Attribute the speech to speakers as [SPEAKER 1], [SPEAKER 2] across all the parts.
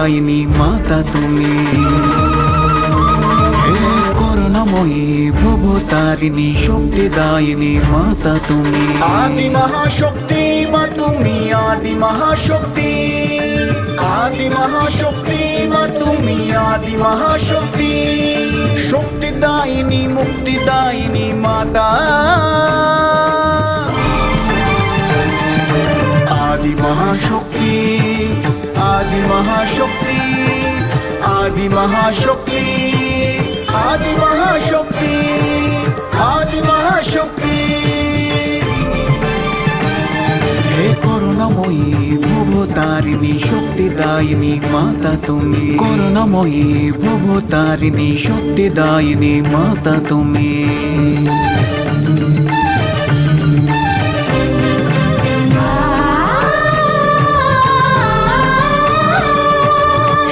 [SPEAKER 1] দায়িনী মাতা তুমি। হে করুণাময়ী ভবতারিণী শক্তিদায়িনী মাতা তুমি। আদি মহাশক্তি মা তুমি, আদি মহাশক্তি, আদি মহাশক্তি মা তুমি, আদি মহাশক্তি, শক্তিদায়িনী মুক্তিদায়িনী মাতা। আদি মহাশক্তি, আদি মহাশক্তি, আদি মহাশক্তি, আদি মহাশক্তি, আদি মহাশক্তি। হে করুণাময়ী ভবতারিণী শক্তিদায়িনী মাতা তুমি। করুণাময়ী ভবতারিণী শক্তিদায়িনী মাতা তুমি।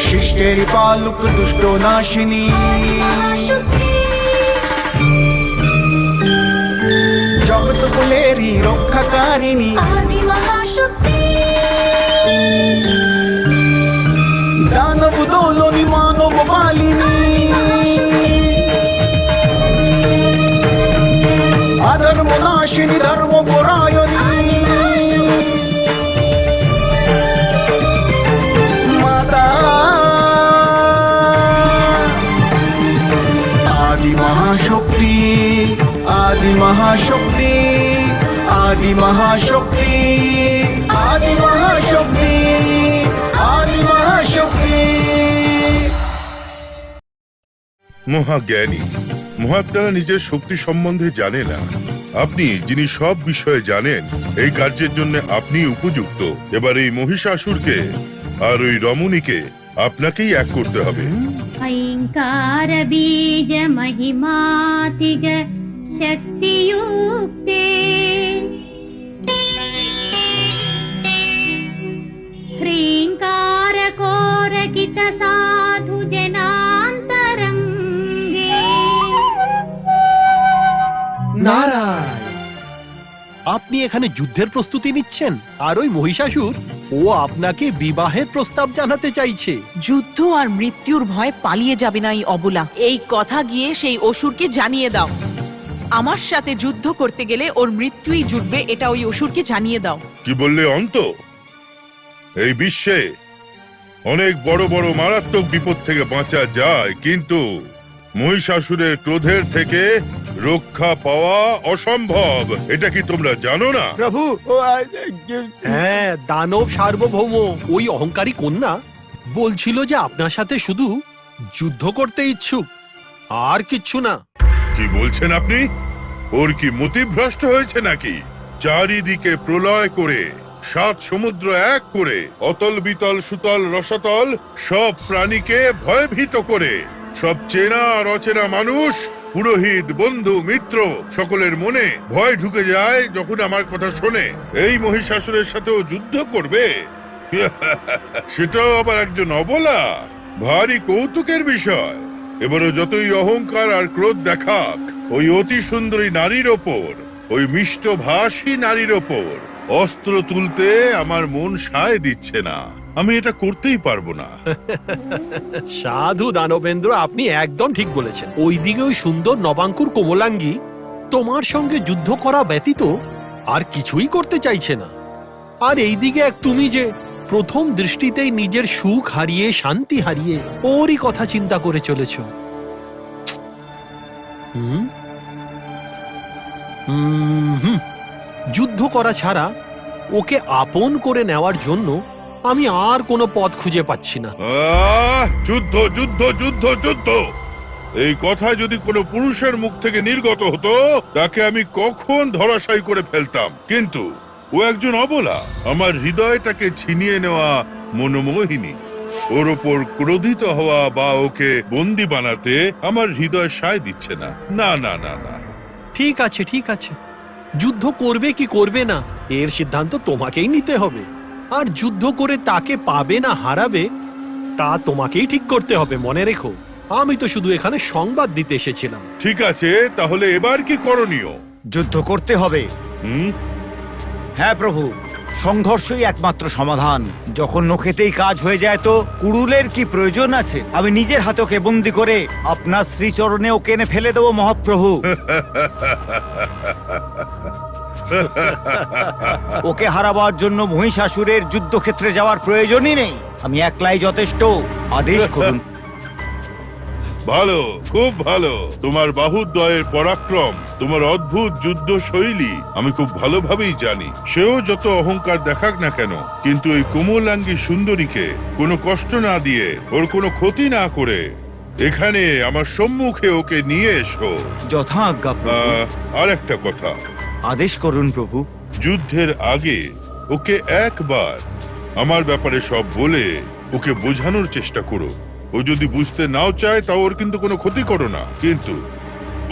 [SPEAKER 1] শিষ্টের পালক দুষ্ট নাশিনী, জগৎ কুলেরই রক্ষাকারিণী, দানব দোলনী মানব মালিনী, অধর্ম নাশিনী ধর্ম পরায়ণী মাতা। আদি মহাশক্তি, আদি মহাশক্তি, আদি মহাশক্তি, আদি মহাশক্তি, আদি মহাশক্তি।
[SPEAKER 2] মহাজ্ঞানী মহাত্মারা নিজের শক্তি সম্বন্ধে জানে না। আপনি যিনি সব বিষয়ে জানেন, এই কার্যের জন্য আপনি উপযুক্ত। এবার এই মহিষাসুরকে আর ওই রমণীকে আপনাকেই এক করতে হবে।
[SPEAKER 3] ऐङ्कार बीज महिमातिग शक्तियुक्ते ह्रीङ्कार कोरकित साधु जनान्तरङ्गे।
[SPEAKER 4] নারায়ণ, আপনি এখানে যুদ্ধের প্রস্তুতি নিচ্ছেন, আর ওই মহিষাসুর ও আপনাকে বিবাহের প্রস্তাব জানাতে চাইছে।
[SPEAKER 5] যুদ্ধ আর মৃত্যুর ভয় পালিয়ে যাবে না এই অবলা। এই কথা গিয়ে সেই অসুরকে জানিয়ে দাও। আমার সাথে যুদ্ধ করতে গেলে ওর মৃত্যুই জুটবে, এটা ওই অসুরকে জানিয়ে দাও।
[SPEAKER 2] কি বললে অন্ত? এই বিশ্বে অনেক বড় বড় মারাত্মক বিপদ থেকে বাঁচা যায়, কিন্তু মহিষাসুরের ক্রোধের থেকে রক্ষা পাওয়া অসম্ভব। এটা কি তোমরা জানো না?
[SPEAKER 4] প্রভু, হ্যাঁ, দানব সার্বভৌম ওই অহংকারী কন্যা বলছিল যে আপনার সাথে শুধু যুদ্ধ করতে ইচ্ছুক, আর কিচ্ছু না।
[SPEAKER 2] কি বলছেন আপনি? ওর কি মতিভ্রষ্ট হয়েছে নাকি? চারিদিকে প্রলয় করে, 7 সমুদ্র এক করে, অতল বিতল সুতল রসতল সব প্রাণীকে ভয়ভীত করে, সব চেনা আর অচেনা মানুষ, পুরোহিত, বন্ধু, মিত্র সকলের মনে ভয় ঢুকে যায় যখন আমার কথা শোনে। এই মহিষাসুরের সাথেও যুদ্ধ করবে? সেটাও আবার একজন অবলা? ভারী কৌতুকের বিষয়। এবারও যতই অহংকার আর ক্রোধ দেখাক, ওই অতি সুন্দরী নারীর ওপর, ওই মিষ্টভাষী নারীর ওপর অস্ত্র তুলতে আমার মন সায় দিচ্ছে না। আমি এটা করতেই পারবো না।
[SPEAKER 4] সাধু দানবেন্দ্র, আপনি একদম ঠিক বলেছেন। ওইদিকে ওই সুন্দর নবাঙ্কুর কোমলাঙ্গী তোমার সঙ্গে যুদ্ধ করা ব্যতীত আর কিছুই করতে চাইছে না। আর এইদিকে এক তুমি যে প্রথম দৃষ্টিতেই নিজের সুখ হারিয়ে, শান্তি হারিয়ে ওরই কথা চিন্তা করে চলেছ। যুদ্ধ করা ছাড়া ওকে আপন করে নেওয়ার জন্য আমি আর কোনো পথ খুঁজে পাচ্ছি না।
[SPEAKER 2] যুদ্ধ যুদ্ধ যুদ্ধ যুদ্ধ, এই কথা যদি কোনো পুরুষের মুখ থেকে নির্গত হতো, তাকে আমি কখন ধরাশায়ী করে ফেলতাম। কিন্তু ও একজন অবলা, আমার হৃদয়টাকে ছিনিয়ে নেওয়া মনোমোহিনী। ওর ওপর ক্রোধিত হওয়া বা ওকে বন্দি বানাতে আমার হৃদয় সায় দিচ্ছে না। না না না না।
[SPEAKER 4] ঠিক আছে, ঠিক আছে, যুদ্ধ করবে কি করবে না এর সিদ্ধান্ত তোমাকেই নিতে হবে। আর যুদ্ধ করে তাকে পাবে না হারাবে তা তোমাকেই ঠিক করতে হবে, মনে রেখো। আমি তো শুধু এখানে সংবাদ দিতে এসেছিলাম।
[SPEAKER 2] ঠিক আছে, তাহলে এবার কি করণীয়?
[SPEAKER 6] যুদ্ধ করতে হবে।
[SPEAKER 2] হুম,
[SPEAKER 6] হ্যাঁ প্রভু, সংঘর্ষই একমাত্র সমাধান। যখন নখেতেই কাজ হয়ে যায় তো কুড়ুলের কি প্রয়োজন আছে? আমি নিজের হাতে ওকে বন্দি করে আপনার শ্রীচরণে ওকে এনে ফেলে দেবো মহাপ্রভু। ওকে হারাবার জন্য মহিষাসুরের যুদ্ধক্ষেত্রে যাওয়ার প্রয়োজনই নেই। আমি একলাই যথেষ্ট। আদেশ করুন।
[SPEAKER 2] ভালো, খুব ভালো। তোমার বাহুদ্বয়ের পরাক্রম, তোমার অদ্ভুত যুদ্ধ শৈলী আমি খুব ভালোভাবেই জানি। সেও যত অহংকার দেখাক না কেন, কিন্তু এই কোমলাঙ্গী সুন্দরীকে কোনো কষ্ট না দিয়ে, ওর কোনো ক্ষতি না করে এখানে আমার সম্মুখে ওকে নিয়ে এসো।
[SPEAKER 6] যথাজ্ঞা প্রভু।
[SPEAKER 2] আর একটা কথা,
[SPEAKER 6] আদেশ করুন প্রভু।
[SPEAKER 2] যুদ্ধের আগে ওকে একবার আমার ব্যাপারে সব বলে ওকে বোঝানোর চেষ্টা করো। ও যদি বুঝতে নাও চায় তাও ওর কিন্তু কোনো ক্ষতি করো না, কিন্তু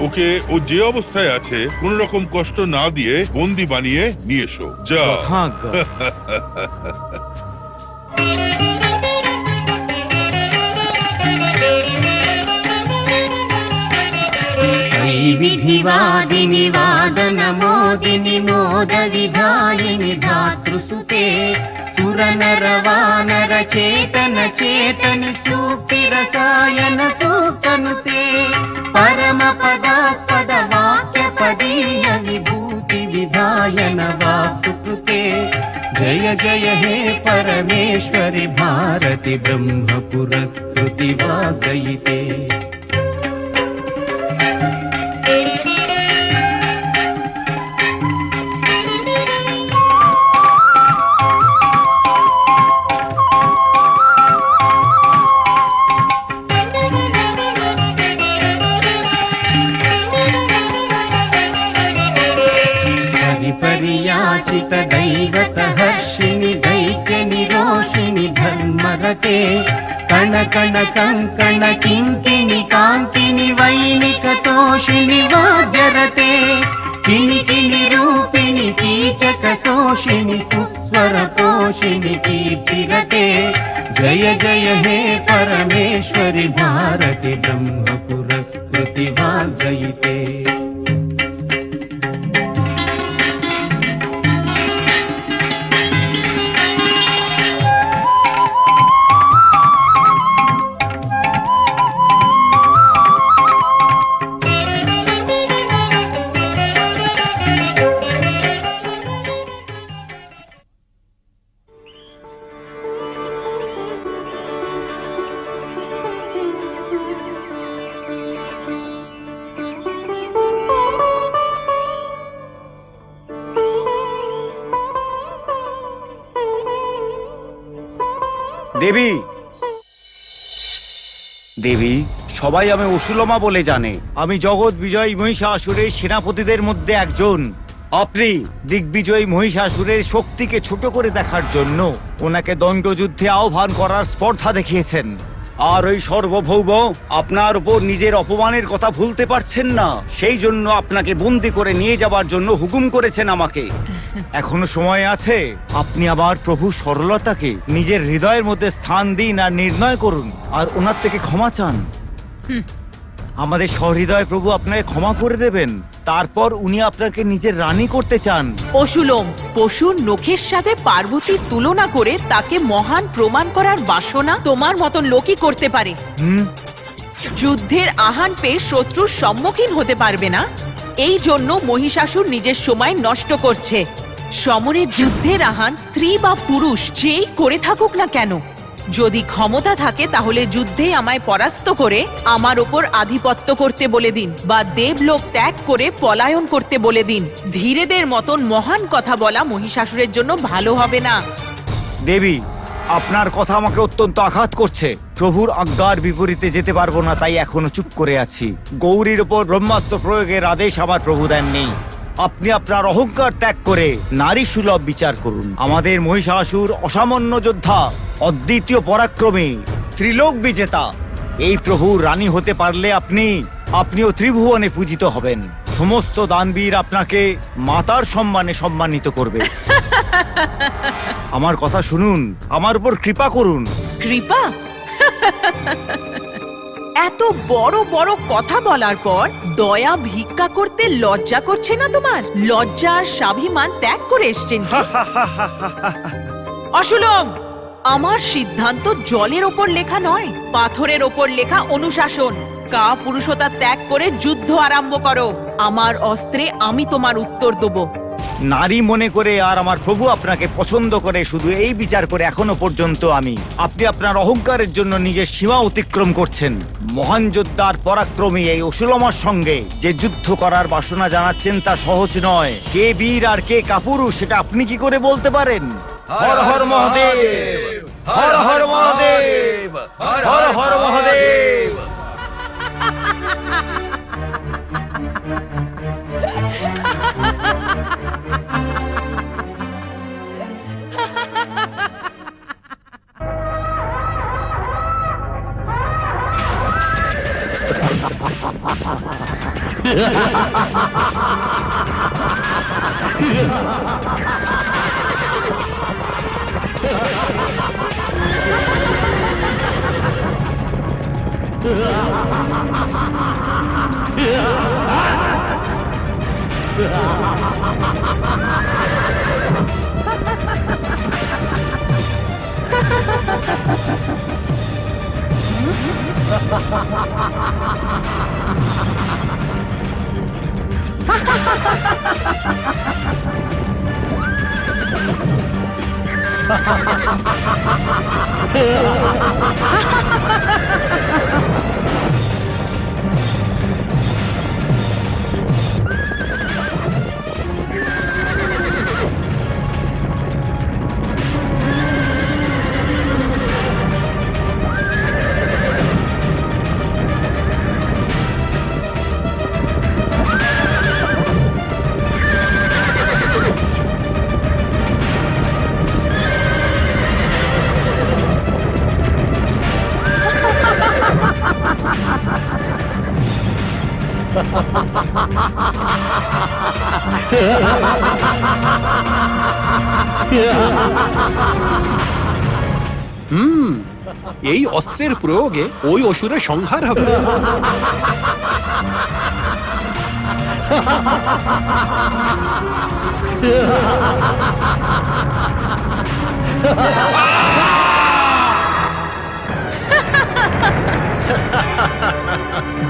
[SPEAKER 2] ওকে ও যে অবস্থায় আছে কোন রকম কষ্ট না দিয়ে বন্দি বানিয়ে নিয়ে এসো। যা।
[SPEAKER 6] যথাজ্ঞা।
[SPEAKER 3] विधिवादिनि वादनमोदिनि मोदविधायिनि धातृसुते सुरनरवानर चेतन चेतनि सूक्तिरसायन सूक्तनुते परमपदास्पद वाक्यपदीय विभूति विधायन वाक्सुकृते जय जय हे परमेश्वरि भारति ब्रह्म पुरस्कृति वाग्गयिते। परियाचित दैवत हर्षिणि दैत्य निरोषिणि धर्मरते कण कण कंकण किंकिणि कांतिनि वैनिक तोषिणि वाद्यरते किनि किनि रूपिणि कीचक शोषिणि सुस्वर तोषिणि कीर्तिरते जय जय हे परमेश्वरि भारति ब्रह्म पुरस्कृति वाग्गयिते।
[SPEAKER 6] দেবী, দেবী, সবাই আমি অসুলমা বলে জানে। আমি জগৎ বিজয়ী মহিষাসুরের সেনাপতিদের মধ্যে একজন। আপনি দিগ্বিজয়ী মহিষাসুরের শক্তিকে ছোট করে দেখার জন্য ওনাকে দণ্ডযুদ্ধে আহ্বান করার স্পর্ধা দেখিয়েছেন। আর ওই সর্বভৌম আপনার উপর নিজের অপমানের কথা ভুলতে পারছেন না, সেই জন্য আপনাকে বন্দি করে নিয়ে যাবার জন্য হুকুম করেছেন আমাকে। এখনো সময় আছে, আপনি আবার প্রভু সরলতাকে নিজের হৃদয়ের মধ্যে স্থান দিন আর নির্ণয় করুন আর ওনার থেকে ক্ষমা চান। আমাদের সহৃদয় প্রভু আপনাকে ক্ষমা করে দেবেন। তারপর উনি আপনাকে নিজের রানী করতে চান।
[SPEAKER 5] অসুলম, পশুর নখের সাথে পার্বতীর তুলনা করে তাকে মহান প্রমাণ করার বাসনা তোমার মতন লোকই করতে পারে। যুদ্ধের আহান পেয়ে শত্রুর সম্মুখীন হতে পারবে না, এই জন্য মহিষাসুর নিজের সময় নষ্ট করছে। সমরে যুদ্ধের আহান স্ত্রী বা পুরুষ যেই করে থাকুক না কেন, যদি ক্ষমতা থাকে তাহলে যুদ্ধে আমায় পরাস্ত করে আমার ওপর আধিপত্য করতে বলে দিন, বা দেবলোক ত্যাগ করে পলায়ন করতে বলে দিন। ধীরেদের মতন মহান কথা বলা মহিষাসুরের জন্য ভালো হবে না।
[SPEAKER 6] দেবী, আপনার কথা আমাকে অত্যন্ত আঘাত করছে। প্রভুর আজ্ঞার বিপরীতে যেতে পারবো না, তাই এখনো চুপ করে আছি। গৌরীর ওপর ব্রহ্মাস্ত্র প্রয়োগের আদেশ আমার প্রভু দেননি। আপনি আপনার অহংকার ত্যাগ করে নারী সুলভ বিচার করুন। আমাদের মহিষাসুর অসামান্য যোদ্ধা, অদ্বিতীয় পরাক্রমী, ত্রিলোক বিজেতা। এই প্রভুর রানী হতে পারলে আপনিও ত্রিভুবনে পূজিত হবেন। সমস্ত দানবীর আপনাকে মাতার সম্মানে সম্মানিত করবে। আমার কথা শুনুন, আমার উপর কৃপা করুন।
[SPEAKER 5] কৃপা? এত বড় বড় কথা বলার পর দয়া ভিক্ষা করতে লজ্জা করছে না তোমার? লজ্জা আর স্বাভিমান ত্যাগ করে এসছেন কি? অশুলম, আমার সিদ্ধান্ত জলের ওপর লেখা নয়, পাথরের ওপর লেখা অনুশাসন। কা পুরুষতা ত্যাগ করে যুদ্ধ আরম্ভ করো। আমার অস্ত্রে আমি তোমার উত্তর দেব।
[SPEAKER 6] নারী মনে করে আর আমার প্রভু আপনাকে পছন্দ করে শুধু এই বিচার করে এখনো পর্যন্ত আপনি আপনার অহংকারের জন্য নিজের সীমা অতিক্রম করছেন। মহান যোদ্ধার পরাক্রমী এই অসুলমার সঙ্গে যে যুদ্ধ করার বাসনা জানাচ্ছেন তা সহজ নয়। কে বীর আর কে কাপুরুষ সেটা আপনি কি করে বলতে পারেন? হর হর মহাদেব, হর হর মহাদেব, হর হর মহাদেব।
[SPEAKER 4] এই অস্ত্রের প্রয়োগে ওই অসুরের সংহার হবে।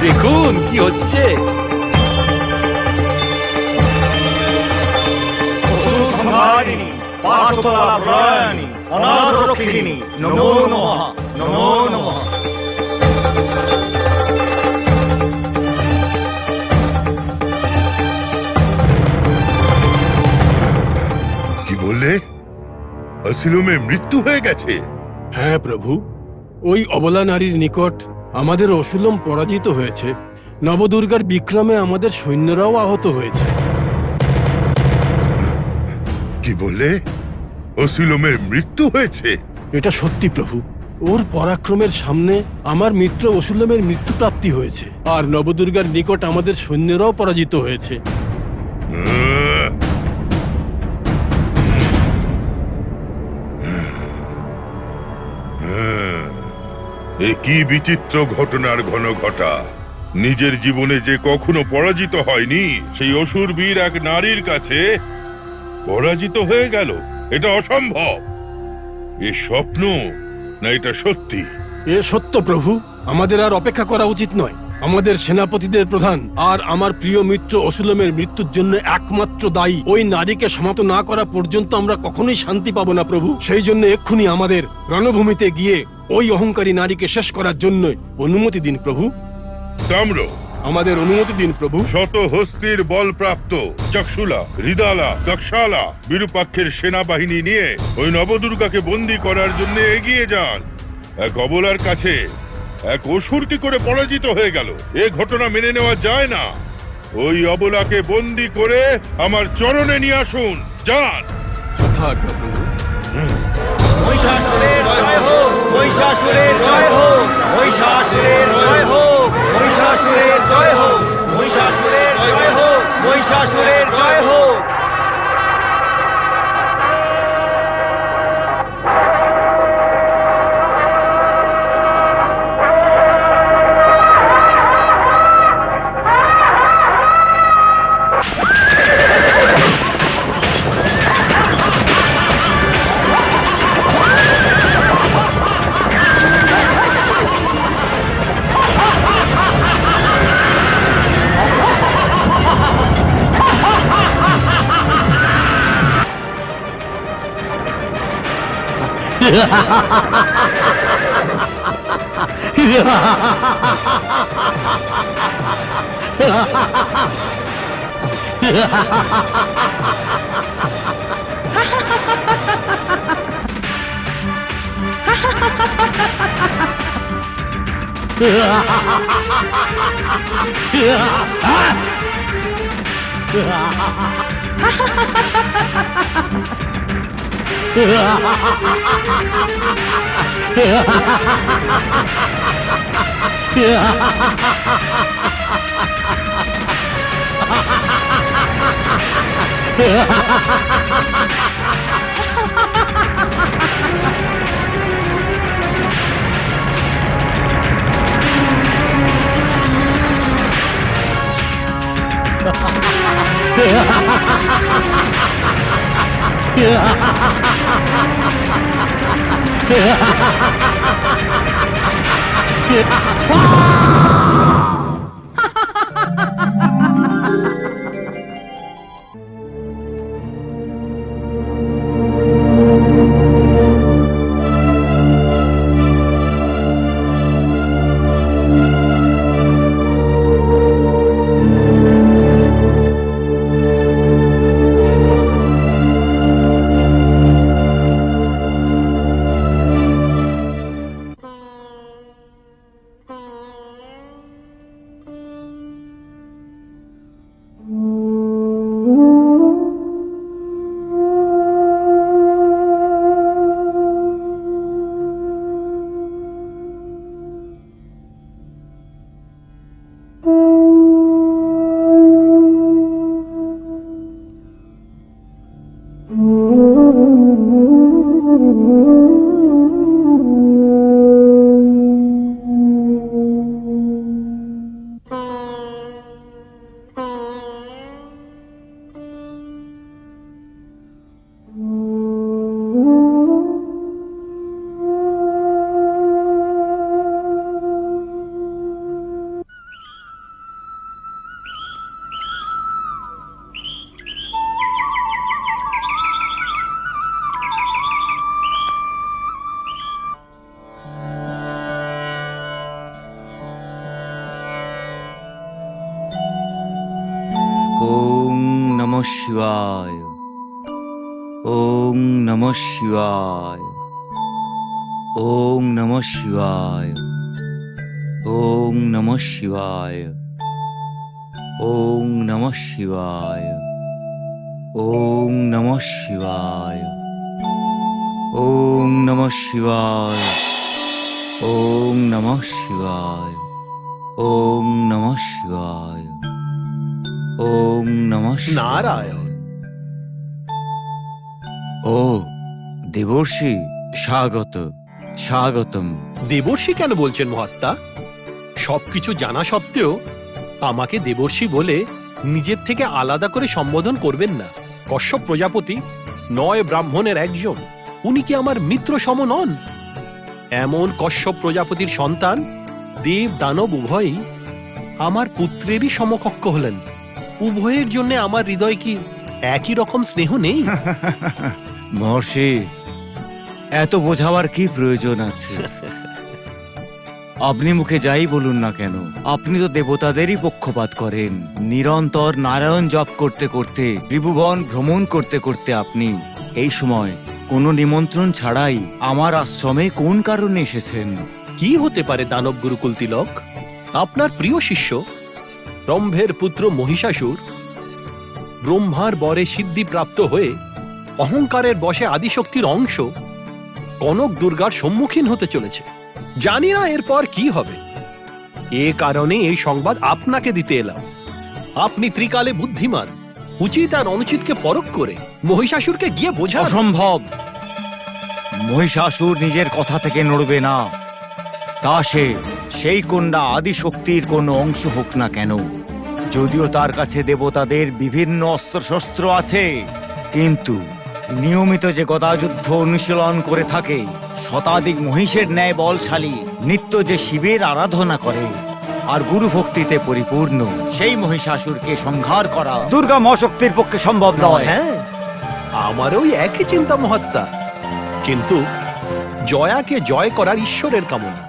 [SPEAKER 4] দেখুন কি হচ্ছে।
[SPEAKER 6] নমো নমঃ, নমো নমঃ।
[SPEAKER 2] কি বললে? অসিলুমের মৃত্যু হয়ে গেছে?
[SPEAKER 7] হ্যাঁ প্রভু, ওই অবলা নারীর নিকট আমাদের অসুলম পরাজিত হয়েছে। নবদুর্গার বিক্রমে আমাদের সৈন্যরাও আহত হয়েছে।
[SPEAKER 2] কি বললে? অসিলুমের মৃত্যু হয়েছে?
[SPEAKER 7] এটা সত্যি প্রভু। ওর পরাক্রমের সামনে আমার মিত্র অসুলমের মৃত্যু প্রাপ্তি হয়েছে, আর নবদুর্গার নিকট আমাদের সৈন্যরাও পরাজিত হয়েছে।
[SPEAKER 2] এ কি বিচিত্র ঘটনার ঘন ঘটা। নিজের জীবনে যে কখনো পরাজিত হয়নি সেই অসুর বীর এক নারীর কাছে পরাজিত হয়ে গেল। এটা অসম্ভব। এ স্বপ্ন না এটা সত্যি?
[SPEAKER 7] এ সত্য প্রভু। আমাদের আর অপেক্ষা করা উচিত নয়। আমাদের সেনাপতিদের প্রধান আর আমার প্রিয় মিত্র অসুলমের মৃত্যুর জন্য একমাত্র দায়ী ওই নারীকে সমাপ্ত না করা পর্যন্ত আমরা কখনোই শান্তি পাবো না প্রভু। সেই জন্য এক্ষুনি আমাদের রণভূমিতে গিয়ে ওই অহংকারী নারীকে শেষ করার জন্য অনুমতি দিন প্রভু।
[SPEAKER 2] তাম্র,
[SPEAKER 7] আমাদের অনুমতি দিন প্রভু।
[SPEAKER 2] শত হস্তির বলপ্রাপ্ত চক্ষুলা, হৃদালা, দক্ষালা বিরূপাক্ষের সেনাবাহিনী নিয়ে ওই নবদুর্গাকে বন্দী করার জন্য এগিয়ে যান। এক অবলার কাছে এক অসুর কি করে পরাজিত হয়ে গেল? এ ঘটনা মেনে নেওয়া যায় না। ওই অবলাকে বন্দী করে আমার চরণে নিয়ে আসুন। যান।
[SPEAKER 7] যথাজ্ঞা প্রভু।
[SPEAKER 6] মহিষাসুরের জয় হোক, মহিষাসুরের জয় হোক, মহিষাসুরের জয় হোক, মহিষাসুরের জয় হোক, মহিষাসুরের জয় হোক, মহিষাসুরের জয় হোক। ওম নমঃ শিবায়। ওম নমঃ শিবায়। ওম নমঃ শিবায়। ওম নমঃ শিবায়। ওম নমঃ শিবায়। ওম নমঃ শিবায়। ওম নমঃ শিবায়। ওম নমঃ শিবায়। ওম নমঃ শিবায়। ওম নমঃ শিবায়।
[SPEAKER 4] নারায়ণ।
[SPEAKER 6] ও দেবর্ষি, স্বাগত, স্বাগতম।
[SPEAKER 4] দেবর্ষি কেন বলছেন মহাত্মা? সবকিছু জানা সত্ত্বেও আমাকে দেবর্ষি বলে নিজের থেকে আলাদা করে সম্বোধন করবেন না। কশ্যপ প্রজাপতি 9 ব্রাহ্মণের একজন, উনি কি আমার মিত্র সম নন? এমন কশ্যপ প্রজাপতির সন্তান দেব দানব উভয়ই আমার পুত্রেরই সমকক্ষ হলেন। উভয়ের জন্য আমার হৃদয় কি একই রকম স্নেহ নেই?
[SPEAKER 6] মহর্ষি, এত বোঝাবার কি প্রয়োজন আছে? আপনি মুখে যাই বলুন না কেন, আপনি তো দেবতাদেরই পক্ষপাত করেন। নিরন্তর নারায়ণ জপ করতে করতে, ত্রিভুবন ভ্রমণ করতে করতে আপনি এই সময় কোনো নিমন্ত্রণ ছাড়াই আমার আশ্রমে কোন কারণে এসেছেন?
[SPEAKER 4] কি হতে পারে দানব গুরুকুল তিলক? আপনার প্রিয় শিষ্য রম্ভের পুত্র মহিষাসুর ব্রহ্মার বরে সিদ্ধিপ্রাপ্ত হয়ে অহংকারের বশে আদিশক্তির অংশ কনক দুর্গার সম্মুখীন হতে চলেছে। জানি না এরপর কি হবে। এ কারণে এই সংবাদ আপনাকে দিতে এলাম। আপনি ত্রিকালে বুদ্ধিমান, উচিত আর অনুচিতকে পরখ করে মহিষাসুরকে গিয়ে বোঝান।
[SPEAKER 6] অসম্ভব। মহিষাসুর নিজের কথা থেকে নড়বে না, তা সে সেই কন্যা আদিশক্তির কোনো অংশ হোক না কেন। যদিও তার কাছে দেবতাদের বিভিন্ন অস্ত্রশস্ত্র আছে, কিন্তু নিয়মিত যে গদাযুদ্ধ অনুশীলন করে থাকে, শতাধিক মহিষের ন্যায় বলশালী, নিত্য যে শিবের আরাধনা করে আর গুরু ভক্তিতে পরিপূর্ণ, সেই মহিষাসুরকে সংহার করা দুর্গা মহাশক্তির পক্ষে সম্ভব নয়।
[SPEAKER 4] হ্যাঁ, আমারও একই চিন্তা মহাত্মা। কিন্তু জয়াকে জয় করার ঈশ্বরের কামনা।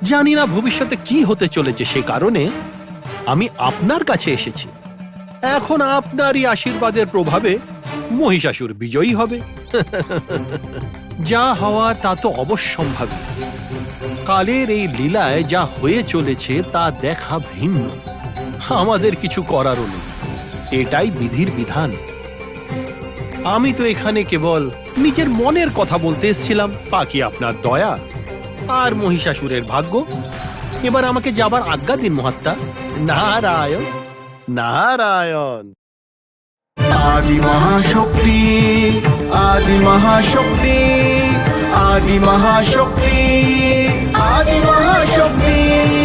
[SPEAKER 4] জানি না ভবিষ্যতে কি হতে চলেছে, সে কারণে আমি আপনার কাছে এসেছি। এখন আপনারই আশীর্বাদের প্রভাবে মহিষাসুর বিজয়ী হবে। যা হওয়ার তা তো অবশ্যম্ভাবী। কালের এই লীলায় যা হয়ে চলেছে তা দেখা ভিন্ন। আমাদের কিছু করারও নেই, এটাই বিধির বিধান। আমি তো এখানে কেবল নিজের মনের কথা বলতে এসেছিলাম। বাকি আপনার দয়া আর মহিষাসুরের ভাগ্য। এবার আমাকে যাবার আজ্ঞা দিন মহাত্মা। নারায়ণ নারায়ণ।
[SPEAKER 1] আদি মহাশক্তি, আদি মহাশক্তি, আদি মহাশক্তি, আদি মহাশক্তি।